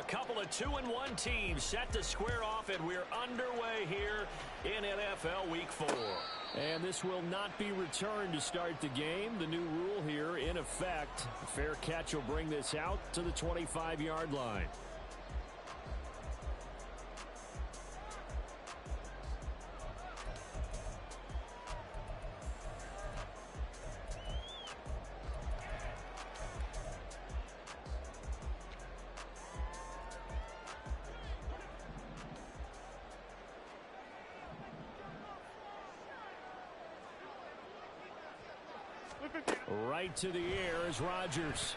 couple of 2-1 teams set to square off, and we're underway here in NFL Week 4. And this will not be returned to start the game. The new rule here in effect. A fair catch will bring this out to the 25-yard line. Right to the air is Rodgers.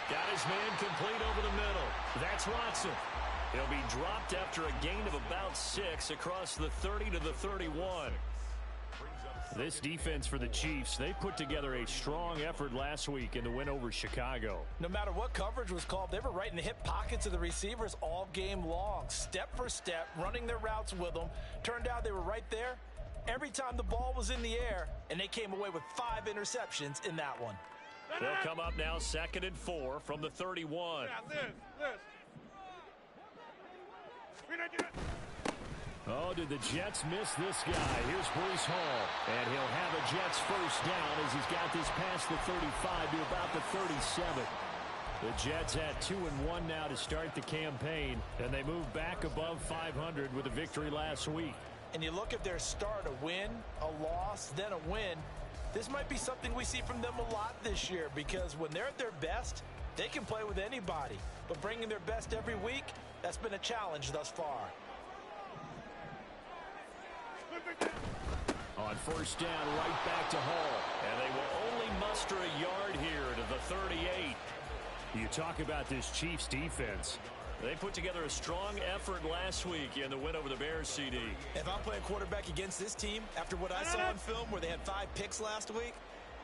Got his man complete over the middle. That's Watson. He'll be dropped after a gain of about 6 across the 30 to the 31. This defense for the Chiefs, they put together a strong effort last week in the win over Chicago. No matter what coverage was called, they were right in the hip pockets of the receivers all game long. Step for step, running their routes with them. Turned out they were right there every time the ball was in the air, and they came away with 5 interceptions in that one. They'll come up now 2nd and 4 from the 31. Oh, did the Jets miss this guy? Here's Breece Hall, and he'll have a Jets first down as he's got this past the 35 to about the 37. The Jets had 2-1 now to start the campaign, and they move back above 500 with a victory last week. And you look at their start, a win, a loss, then a win. This might be something we see from them a lot this year, because when they're at their best, they can play with anybody. But bringing their best every week, that's been a challenge thus far. On first down, right back to Hall. And they will only muster a yard here to the 38. You talk about this Chiefs defense. They put together a strong effort last week in the win over the Bears, CD. If I'm playing quarterback against this team, after what I saw on film where they had 5 picks last week,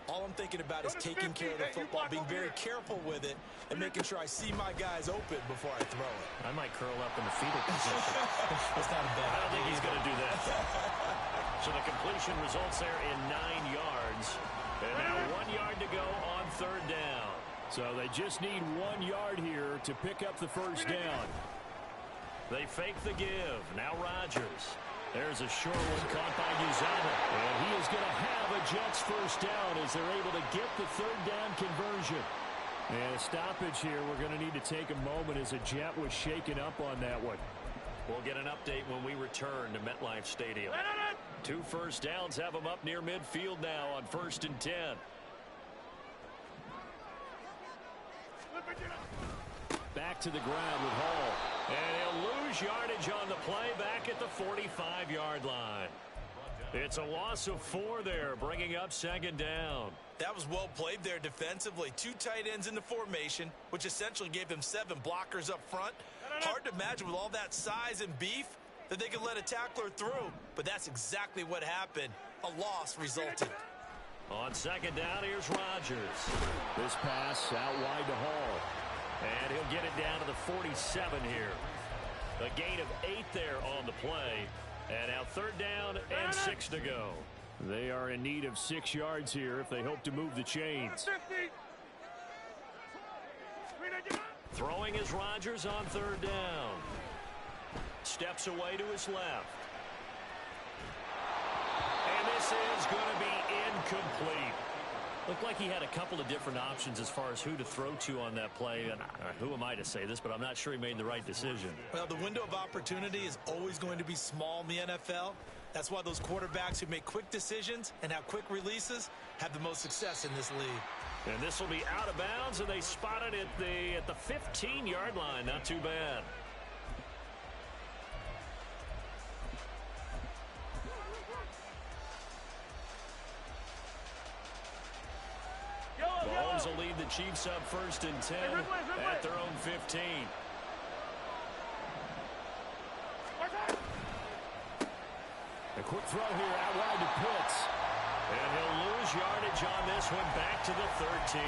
all I'm thinking about is taking care of the football, being very careful with it, and making sure I see my guys open before I throw it. I might curl up in the fetal position. That's not a bad I don't think idea he's going to do that. So the completion results there in 9 yards. And now 1 yard to go on 3rd down. So they just need 1 yard here to pick up the first down. They fake the give. Now Rodgers. There's a short one caught by Uzama. And he is going to have a Jets first down as they're able to get the 3rd down conversion. And a stoppage here. We're going to need to take a moment as a Jet was shaken up on that one. We'll get an update when we return to MetLife Stadium. 2 first downs have them up near midfield now on 1st and 10. Back to the ground with Hall. And he'll lose yardage on the play back at the 45-yard line. It's a loss of 4 there, bringing up 2nd down. That was well played there defensively. 2 tight ends in the formation, which essentially gave them 7 blockers up front. Hard to imagine with all that size and beef that they could let a tackler through, but that's exactly what happened. A loss resulted. On 2nd down, here's Rodgers. This pass out wide to Hall. And he'll get it down to the 47 here. A gain of 8 there on the play. And now 3rd down and 6 to go. They are in need of 6 yards here if they hope to move the chains. Throwing is Rodgers on 3rd down. Steps away to his left. And this is going to be incomplete. Looked like he had a couple of different options as far as who to throw to on that play. And who am I to say this, but I'm not sure he made the right decision. Well, the window of opportunity is always going to be small in the NFL. That's why those quarterbacks who make quick decisions and have quick releases have the most success in this league. And this will be out of bounds, and they spot it at the 15-yard line. Not too bad. Mahomes will lead the Chiefs up 1st and 10 at their own 15. A quick throw here out wide to Pitts. And he'll lose yardage on this one back to the 13.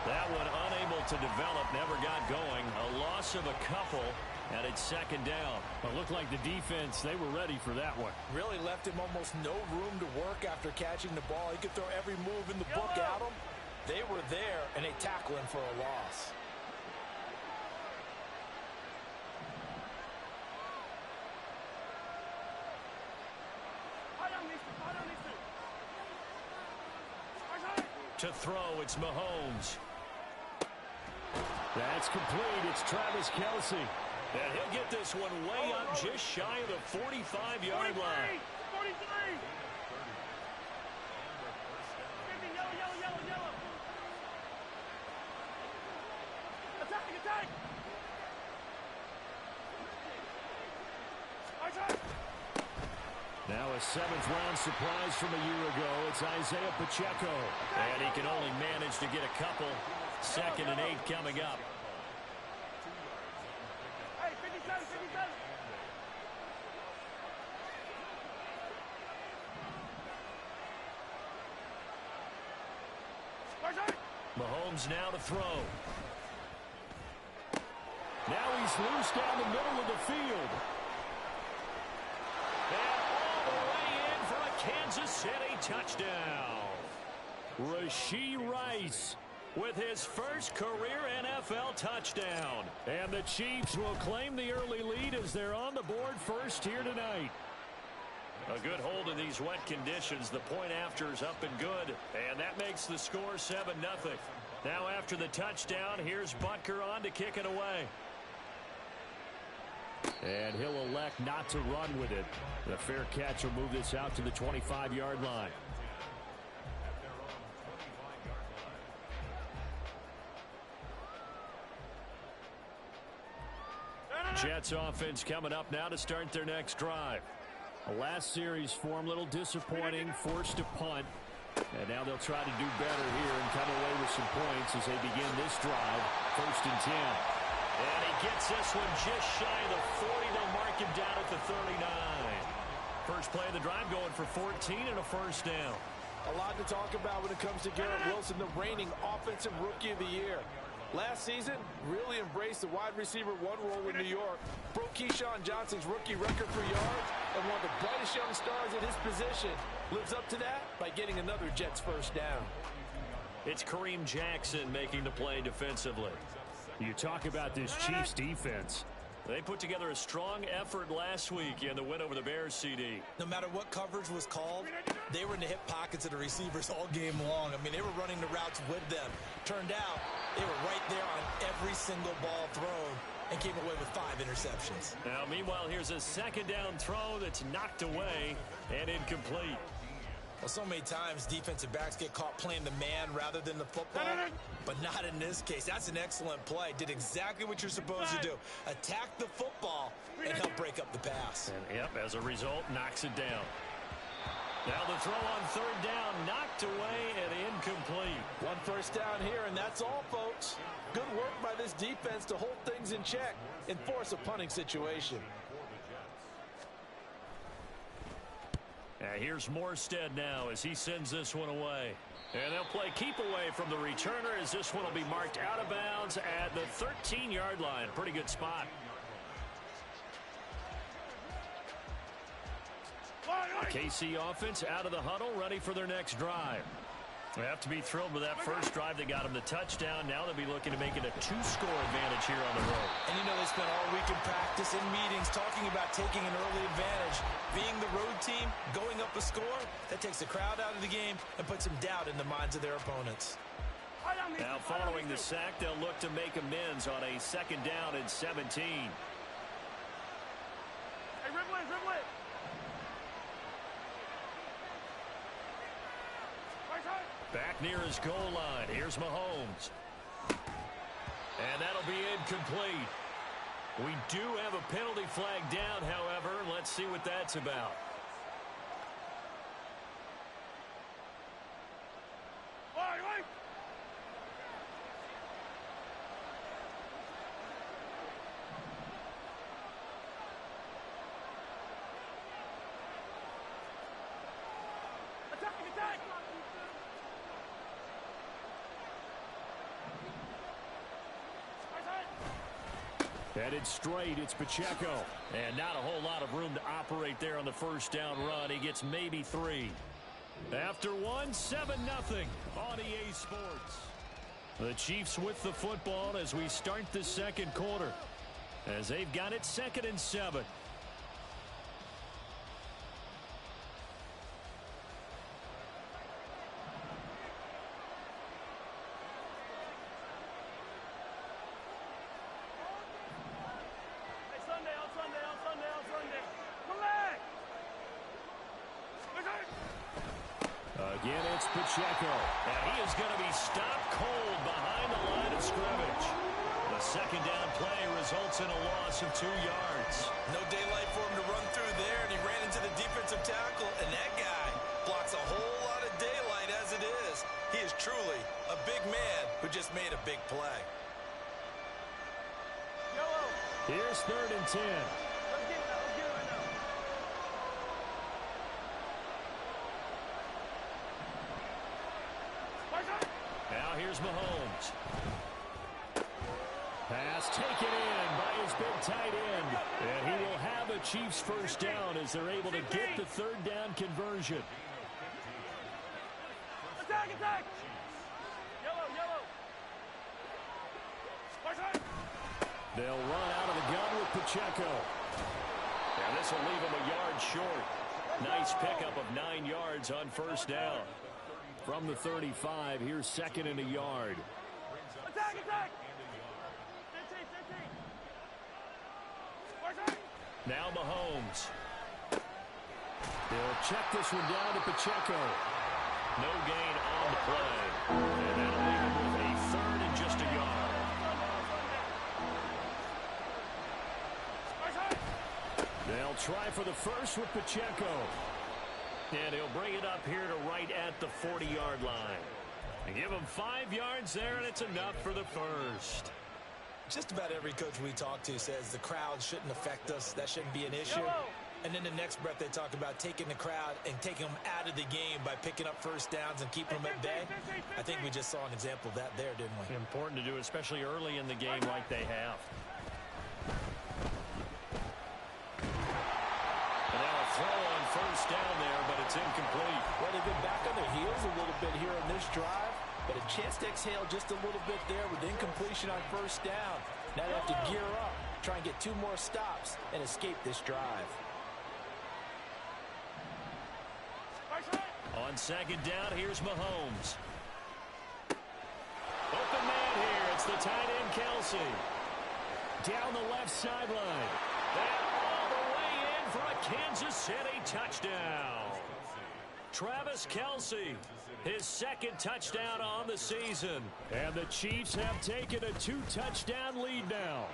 That one unable to develop, never got going. A loss of a couple, and it's 2nd down. It looked like the defense, they were ready for that one. Really left him almost no room to work after catching the ball. He could throw every move in the book at him. They were there, and they tackle him for a loss. To throw, it's Mahomes. That's complete. It's Travis Kelce. And he'll get this one way up just shy of the 45-yard line. 43. Yellow. Attack. Now a seventh-round surprise from a year ago. It's Isaiah Pacheco. And he can only manage to get a couple. 2nd and 8 coming up. Hey, 57. Mahomes now to throw. Now he's loose down the middle of the field. And all the way in for a Kansas City touchdown. Rashee Rice With his first career NFL touchdown. And the Chiefs will claim the early lead as they're on the board first here tonight. A good hold in these wet conditions. The point after is up and good. And that makes the score 7-0. Now after the touchdown, here's Butker on to kick it away. And he'll elect not to run with it. The fair catch will move this out to the 25-yard line. Jets offense coming up now to start their next drive. The last series form a little disappointing, forced to punt. And now they'll try to do better here and come away with some points as they begin this drive. 1st and 10. And he gets this one just shy of the 40. They'll mark him down at the 39. First play of the drive going for 14 and a first down. A lot to talk about when it comes to Garrett Wilson, the reigning offensive rookie of the year. Last season, really embraced the wide receiver one role in New York. Broke Keyshawn Johnson's rookie record for yards, and one of the brightest young stars at his position. Lives up to that by getting another Jets first down. It's Kareem Jackson making the play defensively. You talk about this Chiefs defense. They put together a strong effort last week in the win over the Bears, CD. No matter what coverage was called, they were in the hip pockets of the receivers all game long. I mean, they were running the routes with them. Turned out, they were right there on every single ball thrown and came away with 5 interceptions. Now, meanwhile, here's a second down throw that's knocked away and incomplete. Well, so many times defensive backs get caught playing the man rather than the football, but not in this case. That's an excellent play. Did exactly what you're supposed to do. Attack the football and help break up the pass. And, yep, as a result, knocks it down. Now the throw on 3rd down, knocked away and incomplete. One first down here, and that's all, folks. Good work by this defense to hold things in check and force a punting situation. Here's Morstead now as he sends this one away. And they'll play keep away from the returner as this one will be marked out of bounds at the 13-yard line. Pretty good spot. KC offense out of the huddle, ready for their next drive. They have to be thrilled with that first drive that got them the touchdown. Now they'll be looking to make it a 2-score advantage here on the road. And you know they spent all week in practice, in meetings, talking about taking an early advantage. Being the road team, going up a score, that takes the crowd out of the game and puts some doubt in the minds of their opponents. Now following the sack, they'll look to make amends on a 2nd down and 17. Hey, dribble it. Back near his goal line. Here's Mahomes. And that'll be incomplete. We do have a penalty flag down, however. Let's see what that's about. Attack! Headed straight, it's Pacheco. And not a whole lot of room to operate there on the first down run. He gets maybe 3. After 1, 7-0 on EA Sports. The Chiefs with the football as we start the second quarter. As they've got it 2nd and 7. Again, it's Pacheco. And he is going to be stopped cold behind the line of scrimmage. The second down play results in a loss of 2 yards. No daylight for him to run through there, and he ran into the defensive tackle, and that guy blocks a whole lot of daylight as it is. He is truly a big man who just made a big play. Yellow. Here's 3rd and 10. Let's get it right now. Now here's Mahomes. Pass taken in by his big tight end. And he will have a Chiefs first down as they're able to get the 3rd down conversion. Attack, attack. Yellow, yellow. They'll run out of the gun with Pacheco. And this will leave him a yard short. Nice pickup of 9 yards on first down. From the 35, here's 2nd and a yard. Attack, attack. Now Mahomes. They'll check this one down to Pacheco. No gain on the play. And that'll leave him with a 3rd and just a yard. They'll try for the first with Pacheco. And he'll bring it up here to right at the 40-yard line. And give him 5 yards there, and it's enough for the first. Just about every coach we talk to says the crowd shouldn't affect us. That shouldn't be an issue. And then the next breath they talk about taking the crowd and taking them out of the game by picking up first downs and keeping them at bay. I think we just saw an example of that there, didn't we? Important to do, especially early in the game like they have. And now a throw on first down there, but it's incomplete. Well, they've been back on their heels a little bit here in this drive, but a chance to exhale just a little bit there with incompletion on first down. Now they have to gear up, try and get 2 more stops, and escape this drive. On second down, here's Mahomes. Open man here. It's the tight end, Kelsey. Down the left sideline. And all the way in for a Kansas City touchdown. Travis Kelsey, his 2nd touchdown on the season. And the Chiefs have taken a 2-touchdown lead now.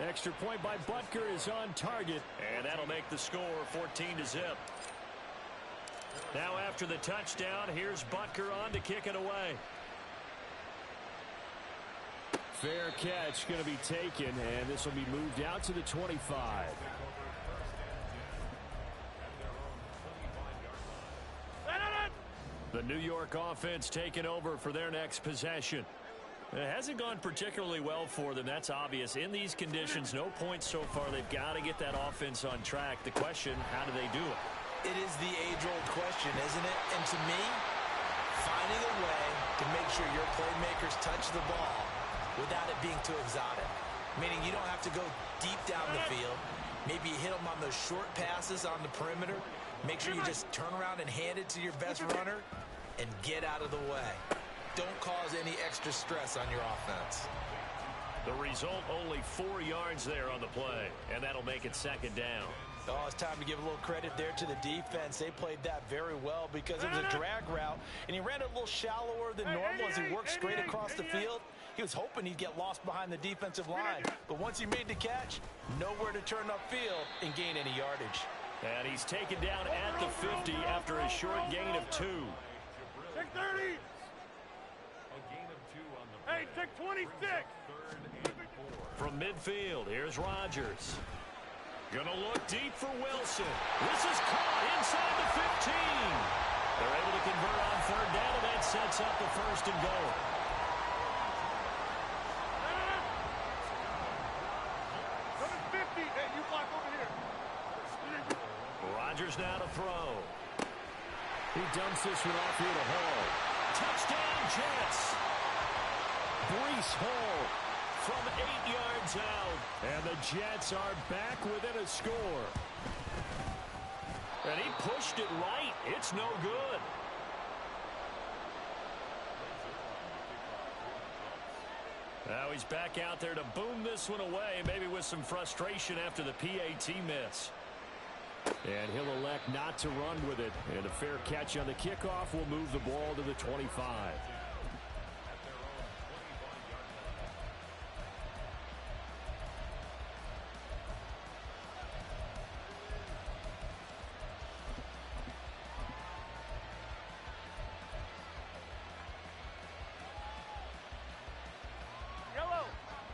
Extra point by Butker is on target. And that'll make the score 14-0. Now after the touchdown, here's Butker on to kick it away. Fair catch going to be taken, and this will be moved out to the 25. The New York offense taking over for their next possession. It hasn't gone particularly well for them. That's obvious. In these conditions, no points so far. They've got to get that offense on track. The question, how do they do it? It is the age-old question, isn't it? And to me, finding a way to make sure your playmakers touch the ball without it being too exotic. Meaning you don't have to go deep down the field. Maybe you hit them on those short passes on the perimeter. Make sure you just turn around and hand it to your best runner and get out of the way. Don't cause any extra stress on your offense. The result, only 4 yards there on the play, and that'll make it 2nd down. Oh, it's time to give a little credit there to the defense. They played that very well because it was a drag route, and he ran it a little shallower than normal as he worked straight across the field. He was hoping he'd get lost behind the defensive line, but once he made the catch, nowhere to turn upfield and gain any yardage. And he's taken down at the 50 after a short gain of 2. Take 30. Hey, take 26. From midfield, here's Rodgers. Gonna look deep for Wilson. This is caught inside the 15. They're able to convert on 3rd down, and that sets up the 1st and goal. Number 50. Hey, you block over here. Rodgers now to throw. He dumps this one off here to Hall. Touchdown, Jets. Breece Hall from 8 yards out. And the Jets are back within a score. And he pushed it right. It's no good. Now he's back out there to boom this one away, maybe with some frustration after the PAT miss. And he'll elect not to run with it. And a fair catch on the kickoff will move the ball to the 25.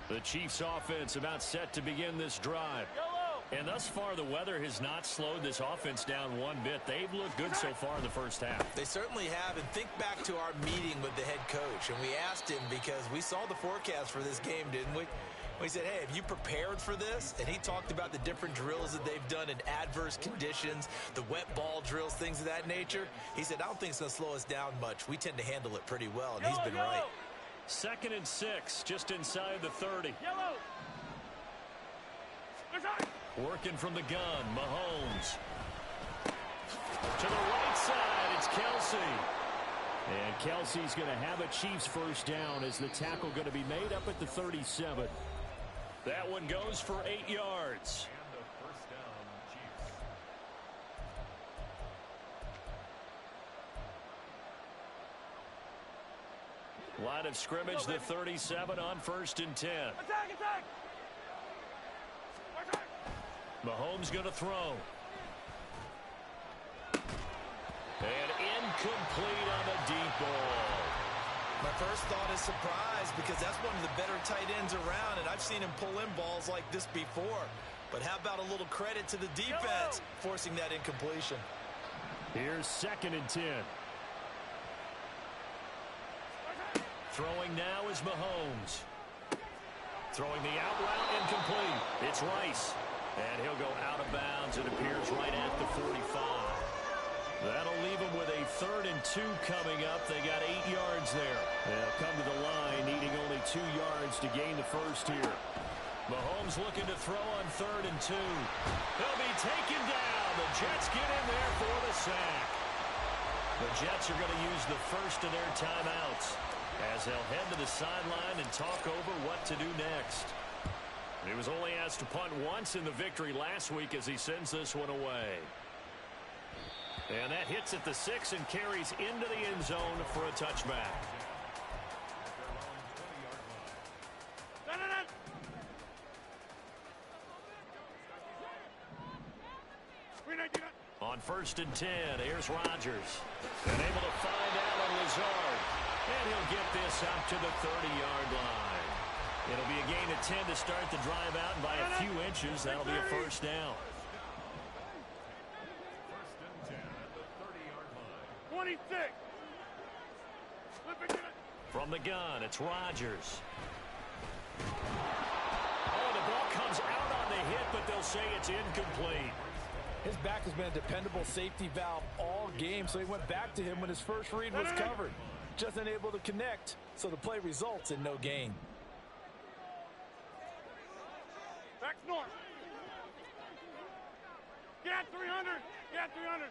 The Chiefs offense about set to begin this drive. And thus far, the weather has not slowed this offense down one bit. They've looked good so far in the first half. They certainly have. And think back to our meeting with the head coach. And we asked him because we saw the forecast for this game, didn't we? We said, hey, have you prepared for this? And he talked about the different drills that they've done in adverse conditions, the wet ball drills, things of that nature. He said, I don't think it's going to slow us down much. We tend to handle it pretty well, and he's been right. 2nd and 6, just inside the 30. Working from the gun, Mahomes. To the right side, it's Kelsey. And Kelsey's going to have a Chiefs first down as the tackle going to be made up at the 37. That one goes for 8 yards. Line of scrimmage, the 37 on 1st and 10. Attack! Mahomes going to throw. And incomplete on the deep ball. My first thought is surprise because that's one of the better tight ends around, and I've seen him pull in balls like this before. But how about a little credit to the defense forcing that incompletion? Here's 2nd and 10. Throwing now is Mahomes. Throwing the out route, incomplete. It's Rice. And he'll go out of bounds. It appears right at the 45. That'll leave them with a 3rd and 2 coming up. They got 8 yards there. They'll come to the line, needing only 2 yards to gain the first here. Mahomes looking to throw on 3rd and 2. He'll be taken down. The Jets get in there for the sack. The Jets are going to use the first of their timeouts as they'll head to the sideline and talk over what to do next. He was only asked to punt once in the victory last week as he sends this one away. And that hits at the 6 and carries into the end zone for a touchback. On 1st and 10, here's Rodgers. And able to find Allen Lazard. And he'll get this up to the 30-yard line. It'll be a gain of 10 to start the drive out, and by a few inches, that'll be a first down. 26. From the gun, it's Rodgers. Oh, the ball comes out on the hit, but they'll say it's incomplete. His back has been a dependable safety valve all game, so he went back to him when his first read was covered. Just unable to connect, so the play results in no gain. Back north. Get 300. Get 300.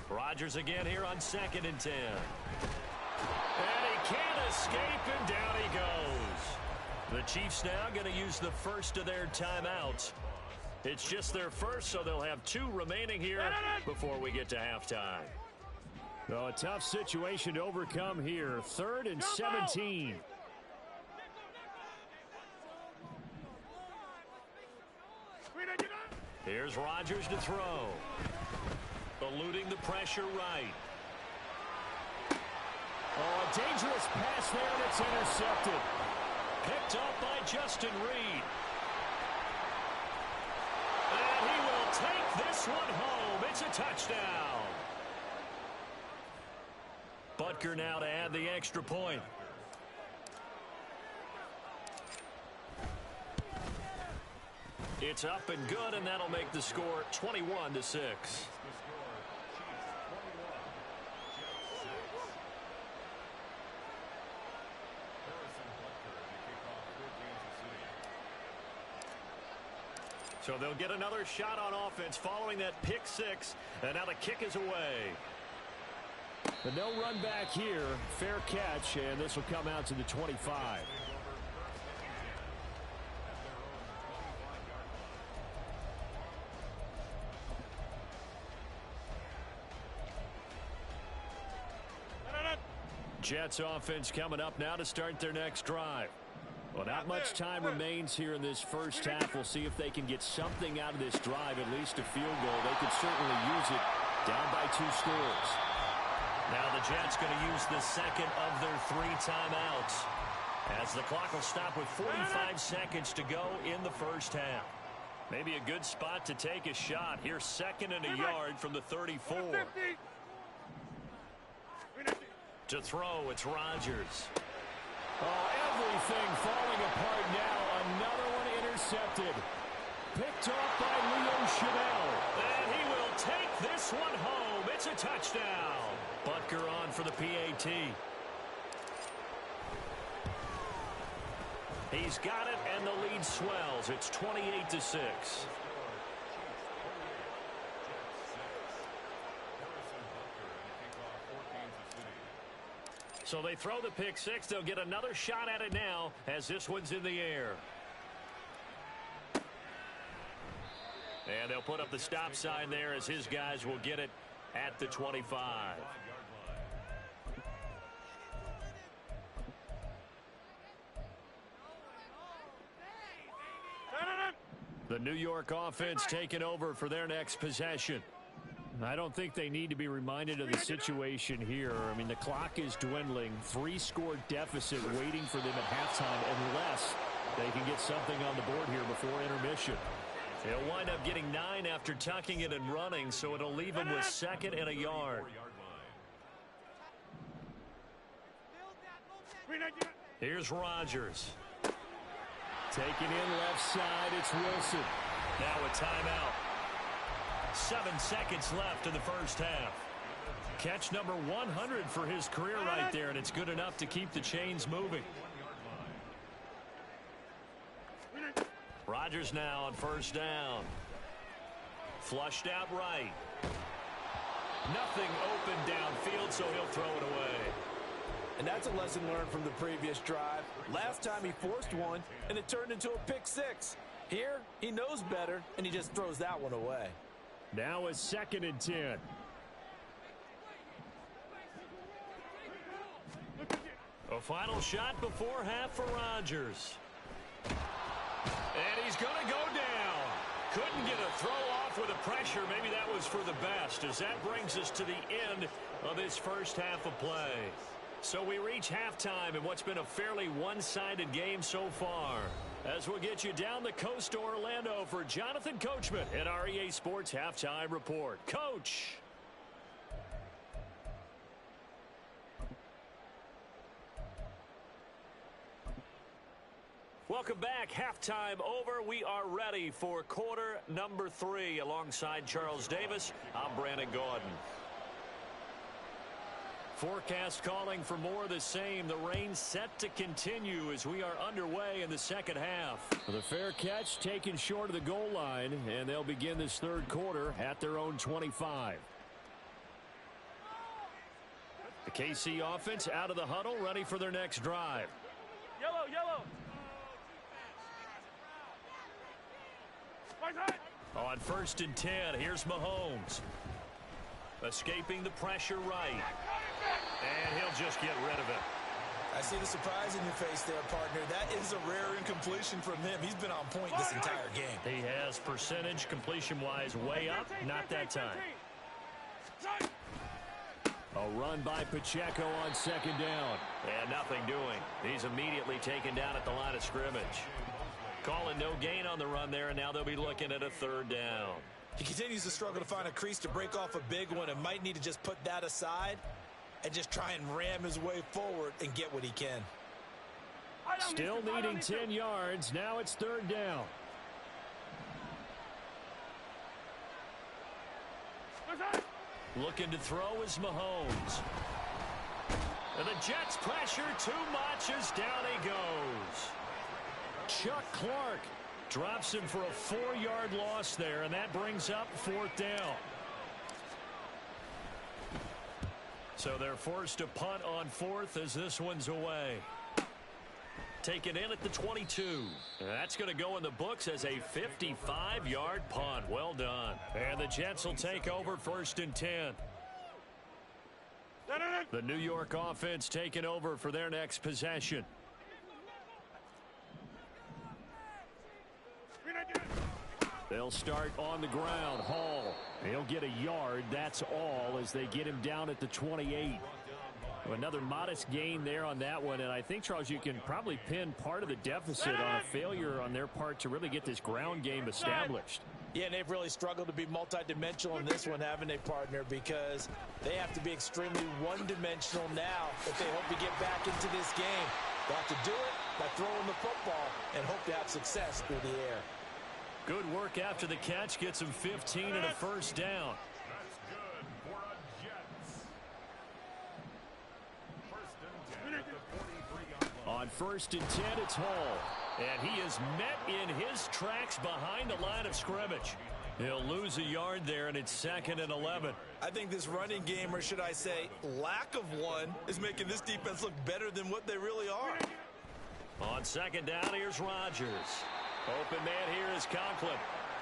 Rodgers again here on 2nd and 10. And he can't escape, and down he goes. The Chiefs now going to use the first of their timeouts. It's just their first, so they'll have 2 remaining here before we get to halftime. So a tough situation to overcome here. 3rd and 17. Here's Rodgers to throw. Eluding the pressure right. Oh, a dangerous pass there, and it's intercepted. Picked up by Justin Reed. And he will take this one home. It's a touchdown. Butker now to add the extra point. It's up and good, and that'll make the score 21-6. So they'll get another shot on offense following that pick 6, and now the kick is away. But no run back here. Fair catch, and this will come out to the 25. Jets offense coming up now to start their next drive. Well, not much time remains here in this first half. We'll see if they can get something out of this drive, at least a field goal. They could certainly use it down by 2 scores. Now the Jets going to use the second of their 3 timeouts, as the clock will stop with 45 seconds to go in the first half. Maybe a good spot to take a shot. Here's 2nd and a yard from the 34. To throw, it's Rodgers. Oh, everything falling apart now. Another one intercepted. Picked off by Leo Chanel. And he will take this one home. It's a touchdown. Butker on for the PAT. He's got it, and the lead swells. It's 28-6. So they throw the pick 6. They'll get another shot at it now as this one's in the air. And they'll put up the stop sign there as his guys will get it at the 25. The New York offense taking over for their next possession. I don't think they need to be reminded of the situation here. I mean, the clock is dwindling. 3-score deficit waiting for them at halftime unless they can get something on the board here before intermission. He'll wind up getting 9 after tucking it and running, so it'll leave him with 2nd and a yard. Here's Rodgers. Taking in left side, it's Wilson. Now a timeout. 7 seconds left in the first half. Catch number 100 for his career right there, and it's good enough to keep the chains moving. Rodgers now on first down. Flushed out right. Nothing open downfield, so he'll throw it away. And that's a lesson learned from the previous drive. Last time he forced one, and it turned into a pick 6. Here, he knows better, and he just throws that one away. Now a 2nd and 10. A final shot before half for Rodgers. And he's going to go down. Couldn't get a throw off with the pressure. Maybe that was for the best, as that brings us to the end of this first half of play. So we reach halftime in what's been a fairly one-sided game so far. As we'll get you down the coast to Orlando for Jonathan Coachman at our EA Sports Halftime Report. Coach. Welcome back. Halftime over. We are ready for quarter number 3. Alongside Charles Davis, I'm Brandon Gordon. Forecast calling for more of the same. The rain set to continue as we are underway in the second half. The fair catch taken short of the goal line, and they'll begin this third quarter at their own 25. The KC offense out of the huddle, ready for their next drive. Yellow, yellow. On 1st and 10, here's Mahomes. Escaping the pressure right. And he'll just get rid of it. I see the surprise in your face there, partner. That is a rare incompletion from him. He's been on point this entire game. He has percentage completion-wise way up. Not that time. A run by Pacheco on 2nd down. And nothing doing. He's immediately taken down at the line of scrimmage. Calling no gain on the run there, and now they'll be looking at a 3rd down. He continues to struggle to find a crease to break off a big one and might need to just put that aside and just try and ram his way forward and get what he can. Still needing 10 yards. Now it's 3rd down. Looking to throw is Mahomes. And the Jets pressure too much as down he goes. Chuck Clark drops him for a 4-yard loss there, and that brings up 4th down. So they're forced to punt on 4th as this one's away. Taken in at the 22. That's going to go in the books as a 55-yard punt. Well done. And the Jets will take over 1st and 10. The New York offense taking over for their next possession. They'll start on the ground. Hall, he'll get a yard. That's all as they get him down at the 28. Another modest gain there on that one, and I think, Charles, you can probably pin part of the deficit on a failure on their part to really get this ground game established. Yeah, and they've really struggled to be multidimensional in this one, haven't they, partner? Because they have to be extremely one-dimensional now if they hope to get back into this game. They'll have to do it by throwing the football and hope to have success through the air. Good work after the catch. Gets him 15 and a first down. On 1st and 10, it's Hall. And he is met in his tracks behind the line of scrimmage. He'll lose a yard there, and it's 2nd and 11. I think this running game, or should I say lack of one, is making this defense look better than what they really are. On 2nd down, here's Rodgers. Open man here is Conklin.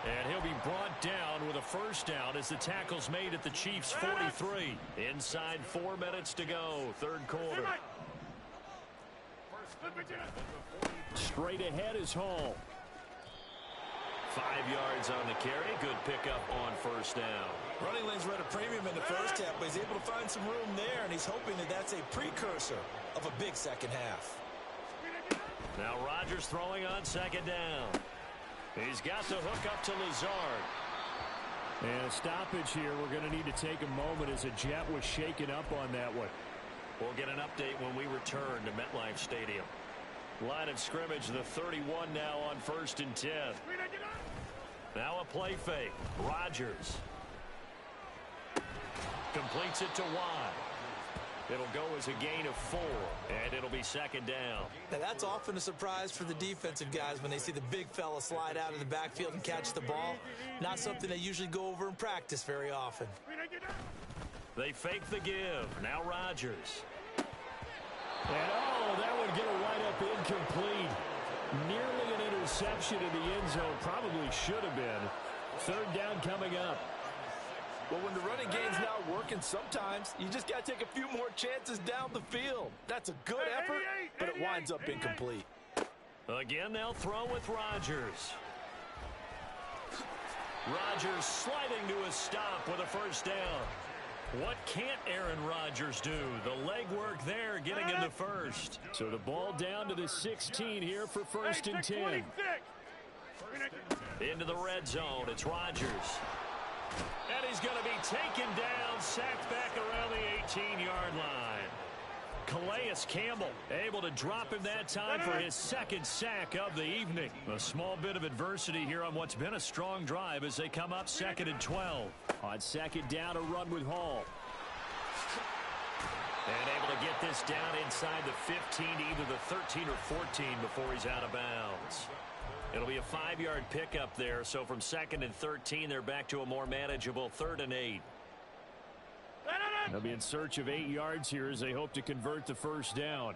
And he'll be brought down with a first down as the tackle's made at the Chiefs' 43. Inside 4 minutes to go, 3rd quarter. Straight ahead is Hall. 5 yards on the carry. Good pickup on first down. Running lanes were at a premium in the first half, but he's able to find some room there, and he's hoping that that's a precursor of a big second half. Now Rodgers throwing on 2nd down. He's got the hook up to Lazard. And a stoppage here. We're going to need to take a moment as a Jet was shaken up on that one. We'll get an update when we return to MetLife Stadium. Line of scrimmage, the 31 now on 1st and 10. Now a play fake. Rodgers completes it to Watt. It'll go as a gain of 4, and it'll be 2nd down. Now, that's often a surprise for the defensive guys when they see the big fella slide out of the backfield and catch the ball. Not something they usually go over in practice very often. They fake the give. Now Rodgers. And, that would get a right-up incomplete. Nearly an interception in the end zone. Probably should have been. 3rd down coming up. Well, when the running game's not working, sometimes you just got to take a few more chances down the field. That's a good effort, but it winds up incomplete. Again, they'll throw with Rodgers. Rodgers sliding to a stop with a first down. What can't Aaron Rodgers do? The legwork there getting him the first. So the ball down to the 16 here for 1st and 10. Into the red zone. It's Rodgers. And he's going to be taken down, sacked back around the 18-yard line. Calais Campbell able to drop him that time for his 2nd sack of the evening. A small bit of adversity here on what's been a strong drive as they come up 2nd and 12. On 2nd down, a run with Hall. And able to get this down inside the 15, either the 13 or 14 before he's out of bounds. It'll be a 5-yard pickup there, so from 2nd and 13, they're back to a more manageable 3rd and 8. They'll be in search of 8 yards here as they hope to convert the first down.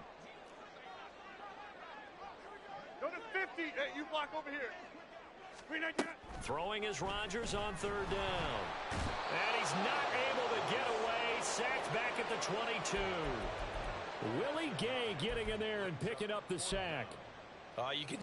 Go to 50. Hey, you block over here. Throwing is Rodgers on 3rd down. And he's not able to get away. Sacked back at the 22. Willie Gay getting in there and picking up the sack. You can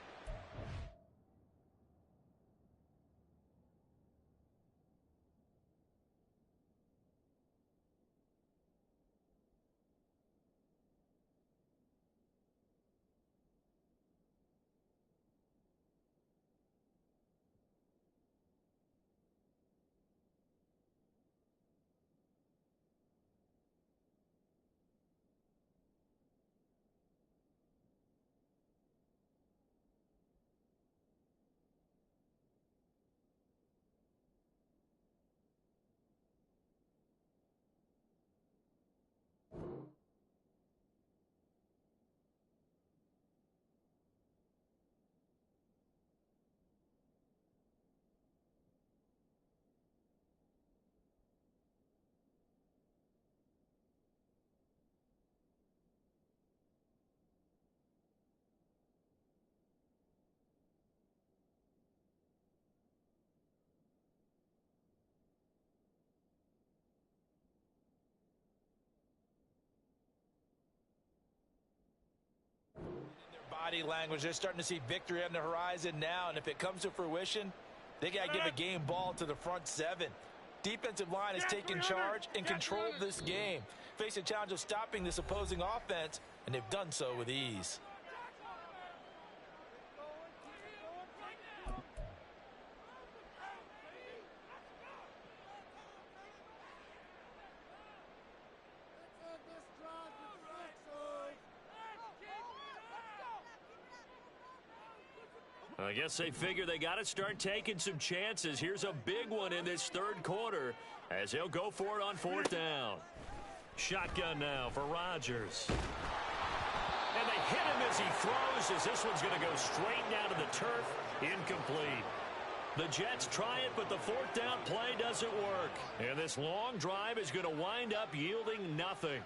body language. They're starting to see victory on the horizon now, and if it comes to fruition, they got to give a game ball to the front seven. Defensive line has taken charge and controlled this game. Face a challenge of stopping this opposing offense, and they've done so with ease. I guess they figure they got to start taking some chances. Here's a big one in this third quarter as he'll go for it on fourth down. Shotgun now for Rodgers. And they hit him as he throws, as this one's going to go straight down to the turf. Incomplete. The Jets try it, but the fourth down play doesn't work. And this long drive is going to wind up yielding nothing.